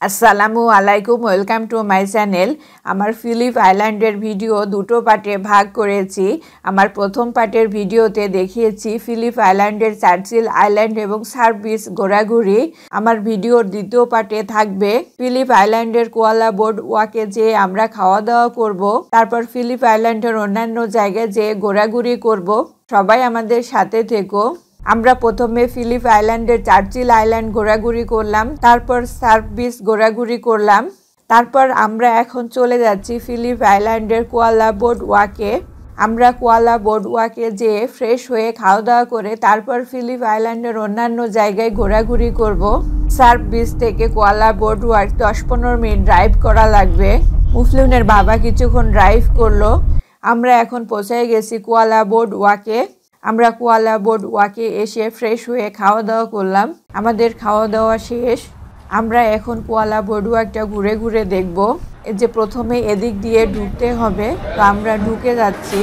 আসসালামু আলাইকুম, welcome to my channel. আমার ফিলিপ আইল্যান্ডের ভিডিও দুটো পার্টে ভাগ করেছি। আমার প্রথম পার্টের ভিডিওতে দেখিয়েছি ফিলিপ আইল্যান্ডের চার্চিল আইল্যান্ড এবং সার্ভ বিচ ঘোরাঘুরি। আমার ভিডিওর দ্বিতীয় পার্টে থাকবে ফিলিপ আইল্যান্ডের কোয়ালা বোর্ড ওয়াকে যেয়ে আমরা খাওয়া দাওয়া করব, তারপর ফিলিপ আইল্যান্ডের অন্যান্য জায়গায় যেয়ে ঘোরাঘুরি করব। সবাই আমাদের সাথে থেকো। আমরা প্রথমে ফিলিপ আইল্যান্ডের চার্চিল আইল্যান্ড ঘোরাঘুরি করলাম, তারপর সার্ভ বিচ ঘোরাঘুরি করলাম, তারপর আমরা এখন চলে যাচ্ছি ফিলিপ আইল্যান্ডের কোয়ালা বোর্ড ওয়াকে। আমরা কোয়ালা বোর্ড ওয়াকে যেয়ে ফ্রেশ হয়ে খাওয়া দাওয়া করে তারপর ফিলিপ আইল্যান্ডের অন্যান্য জায়গায় ঘোরাঘুরি করব। সার্ভ বিচ থেকে কোয়ালা বোর্ড ওয়াক 10-15 মিনিট ড্রাইভ করা লাগবে। মুফলিনের বাবা কিছুক্ষণ ড্রাইভ করলো। আমরা এখন পৌঁছে গেছি কোয়ালা বোর্ড ওয়াকে। আমরা কোয়ালা বোর্ড ওয়াকে এসে ফ্রেশ হয়ে খাওয়া দাওয়া করলাম। আমাদের খাওয়া দাওয়া শেষ। আমরা এখন কোয়ালা বোর্ড ওয়াকটা ঘুরে ঘুরে দেখব। এই যে প্রথমে এদিক দিয়ে ঢুকতে হবে, তো আমরা ঢুকে যাচ্ছি।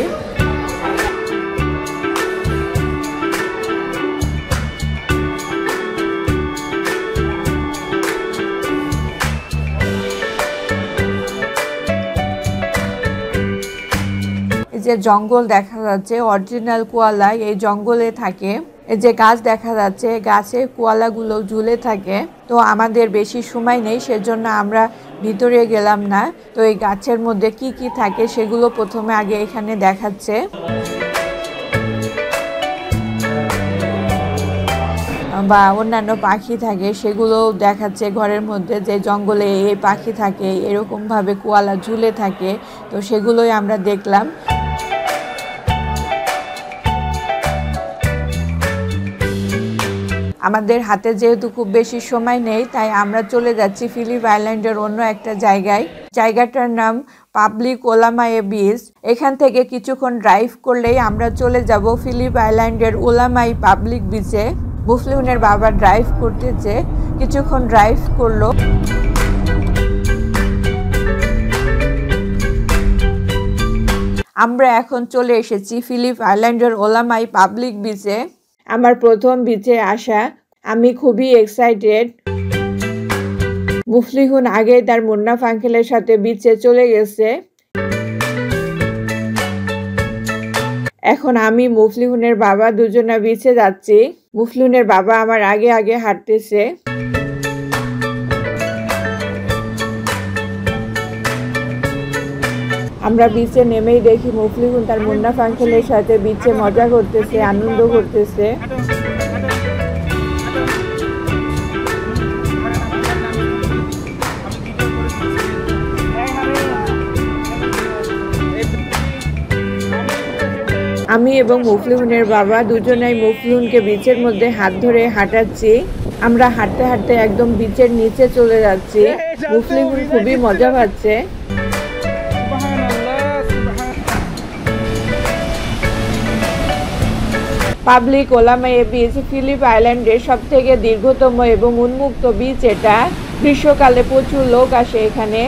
যে জঙ্গল দেখা যাচ্ছে, অরিজিনাল কোয়ালা এই জঙ্গলে থাকে। এই যে গাছ দেখা যাচ্ছে, গাছে কোয়ালাগুলো ঝুলে থাকে। তো আমাদের বেশি সময় নেই, সেজন্য আমরা ভিতরে গেলাম না। তো এই গাছের মধ্যে কি কি থাকে সেগুলো প্রথমে আগে এখানে দেখাচ্ছে। বা অন্যান্য পাখি থাকে সেগুলো দেখাচ্ছে। ঘরের মধ্যে যে জঙ্গলে এই পাখি থাকে, এরকমভাবে কোয়ালা ঝুলে থাকে, তো সেগুলোই আমরা দেখলাম। আমাদের হাতে যেহেতু খুব বেশি সময় নেই, তাই আমরা চলে যাচ্ছি ফিলিপ আইল্যান্ডের অন্য একটা জায়গায়। জায়গাটার নাম পাবলিক ওলামায়ে বিচ। এখান থেকে কিছুক্ষণ ড্রাইভ করলেই আমরা চলে যাব ফিলিপ আইল্যান্ডের ওলামাই পাবলিক বিচে। মুফলিনের বাবা ড্রাইভ করতেছে, কিছুক্ষণ ড্রাইভ করলো। আমরা এখন চলে এসেছি ফিলিপ আইল্যান্ডের ওলামাই পাবলিক বিচে। আমার প্রথম বিচে আসা, আমি খুবই এক্সাইটেড। মুফলিহুন আগে তার মুন্নাফ আঙ্কেলের সাথে বিচে চলে গেছে। এখন আমি মুফলিহুনের বাবা দুজনা বিচে যাচ্ছি। মুফলিহুনের বাবা আমার আগে আগে হাঁটতেছে। আমরা বিচে নেমেই দেখি মুফলিহুন তার মুন্নাফ আঙ্কেলের সাথে বিচে মজা করতেছে, আনন্দ করতেছে। আমি এবং মুফলিহুনের বাবা দুজনাই মুফলিহুনকে বিচের মধ্যে হাত ধরে হাঁটাচ্ছি। আমরা হাঁটতে হাঁটতে একদম বিচের নিচে চলে যাচ্ছি। মুফলিহুন খুবই মজা পাচ্ছে। পাবলিক ওলামায়ে বিচ ফিলিপ আইল্যান্ডের সব থেকে দীর্ঘতম এবং উন্মুক্ত বিচ এটা। গ্রীষ্মকালে প্রচুর লোক আসে এখানে।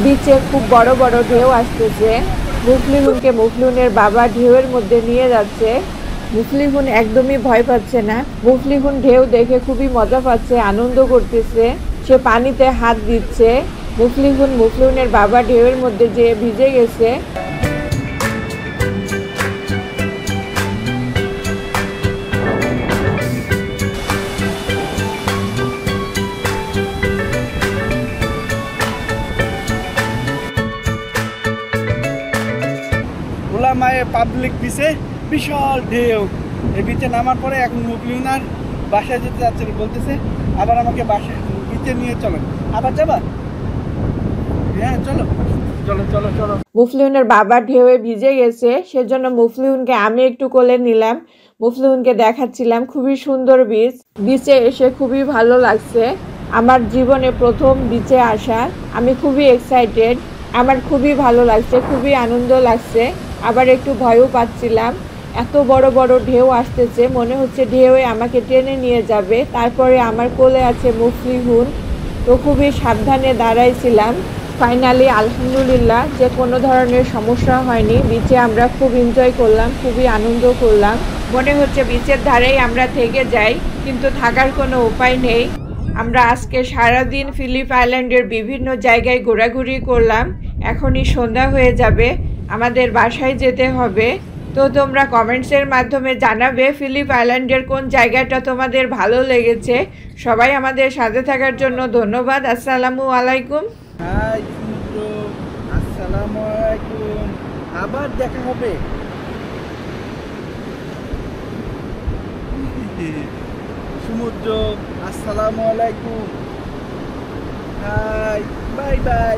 বিচে খুব বড় বড় ঢেউ আসতেছে। মুফলিহুনকে মুফলিহুনের বাবা ঢেউয়ের মধ্যে নিয়ে যাচ্ছে। মুফলিহুন একদমই ভয় পাচ্ছে না। মুফলিহুন ঢেউ দেখে খুবই মজা পাচ্ছে, আনন্দ করতেছে। সে পানিতে হাত দিচ্ছে। মুফলিহুনের বাবা ঢেউয়ের মধ্যে যেয়ে ভিজে গেছে। ওলামায়ে পাবলিক বিচে বিশাল ঢেউ। এই বিচে নামার পরে এখন মুফলিহুনার বাসায় যেতে যাচ্ছে, বলতেছে আবার আমাকে বাসায় বিচে নিয়ে চলো। আবার যাবা? হ্যাঁ চলো চলো চলো চলো। মুফলিহুনের বাবা ঢেউয়ে ভিজে গেছে, সেজন্য মুফলিহুনকে আমি একটু কোলে নিলাম। মুফলিহুনকে দেখাচ্ছিলাম। খুবই সুন্দর বিচ। বিচে এসে খুবই ভালো লাগছে। আমার জীবনে প্রথম বিচে আসা। আমি খুবই এক্সাইটেড। আমার খুবই ভালো লাগছে, খুবই আনন্দ লাগছে। আবার একটু ভয়ও পাচ্ছিলাম। এত বড় বড় ঢেউ আসতেছে, মনে হচ্ছে ঢেউয়ে আমাকে টেনে নিয়ে যাবে। তারপরে আমার কোলে আছে মুফলিহুন, তো খুবই সাবধানে দাঁড়াইছিলাম। ফাইনালি আলহামদুলিল্লাহ যে কোনো ধরনের সমস্যা হয়নি। বিচে আমরা খুব এনজয় করলাম, খুবই আনন্দ করলাম। মনে হচ্ছে বিচের ধারেই আমরা থেকে যাই, কিন্তু থাকার কোনো উপায় নেই। আমরা আজকে সারাদিন ফিলিপ আইল্যান্ডের বিভিন্ন জায়গায় ঘোরাঘুরি করলাম। এখনই সন্ধ্যা হয়ে যাবে, আমাদের বাসায় যেতে হবে। তো তোমরা কমেন্টসের মাধ্যমে জানাবে ফিলিপ আইল্যান্ডের কোন জায়গাটা তোমাদের ভালো লেগেছে। সবাই আমাদের সাথে থাকার জন্য ধন্যবাদ। আসসালামু আলাইকুম। হাই সমুদ্র, আসসালামু আলাইকুম, আবার দেখা হবে। সমুদ্র, আসসালামু আলাইকুম, হাই, বাই বাই।